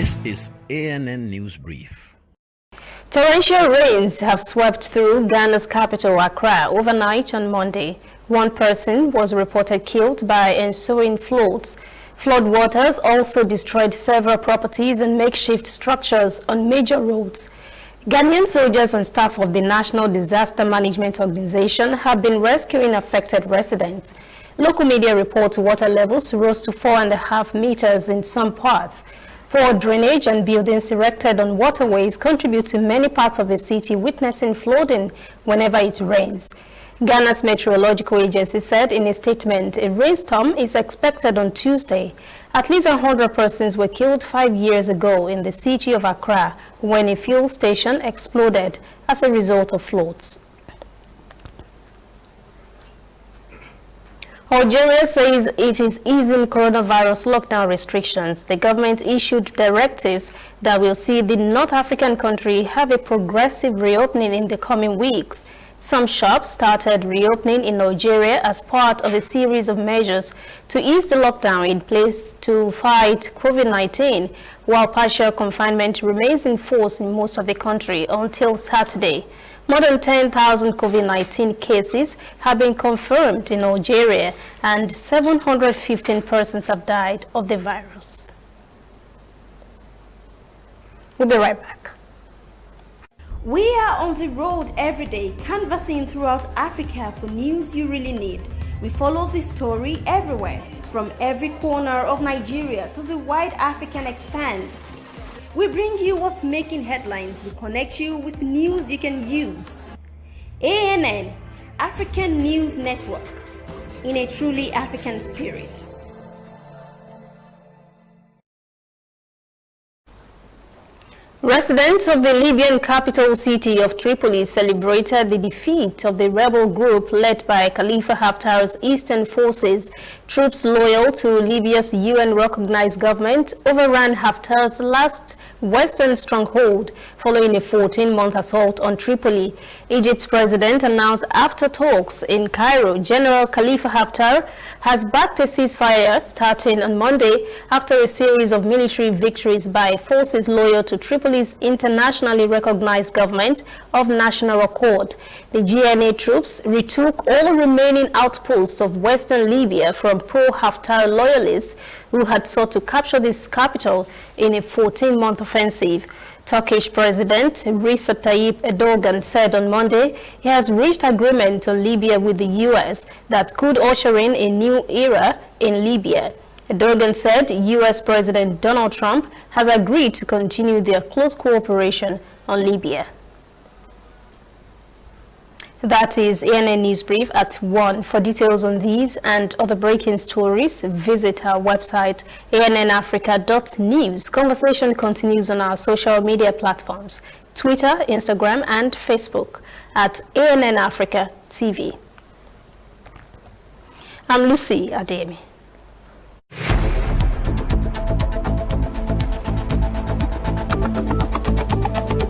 This is ANN News Brief. Torrential rains have swept through Ghana's capital, Accra, overnight on Monday. One person was reported killed by ensuing floods. Flood waters also destroyed several properties and makeshift structures on major roads. Ghanaian soldiers and staff of the National Disaster Management Organization have been rescuing affected residents. Local media report water levels rose to 4.5 meters in some parts. Poor drainage and buildings erected on waterways contribute to many parts of the city witnessing flooding whenever it rains. Ghana's Meteorological Agency said in a statement a rainstorm is expected on Tuesday. At least 100 persons were killed 5 years ago in the city of Accra when a fuel station exploded as a result of floods. Algeria says it is easing coronavirus lockdown restrictions. The government issued directives that will see the North African country have a progressive reopening in the coming weeks. Some shops started reopening in Algeria as part of a series of measures to ease the lockdown in place to fight COVID-19, while partial confinement remains in force in most of the country until Saturday. More than 10,000 COVID-19 cases have been confirmed in Algeria and 715 persons have died of the virus. We'll be right back. We are on the road every day, canvassing throughout Africa for news you really need. We follow the story everywhere, from every corner of Nigeria to the wide African expanse. We bring you what's making headlines. We connect you with news you can use. ANN, African News Network, in a truly African spirit. Residents of the Libyan capital city of Tripoli celebrated the defeat of the rebel group led by Khalifa Haftar's Eastern Forces. Troops loyal to Libya's UN-recognized government overran Haftar's last western stronghold following a 14-month assault on Tripoli. Egypt's president announced after talks in Cairo, General Khalifa Haftar has backed a ceasefire starting on Monday after a series of military victories by forces loyal to Tripoli's internationally recognized government of national accord. The GNA troops retook all remaining outposts of western Libya from pro-Haftar loyalists who had sought to capture this capital in a 14-month offensive. Turkish President Recep Tayyip Erdogan said on Monday he has reached agreement on Libya with the U.S. that could usher in a new era in Libya. Erdogan said U.S. President Donald Trump has agreed to continue their close cooperation on Libya. That is ANN News Brief at 1. For details on these and other breaking stories, visit our website annafrica.news. Conversation continues on our social media platforms, Twitter, Instagram, and Facebook at ANN Africa TV. I'm Lucy Ademi.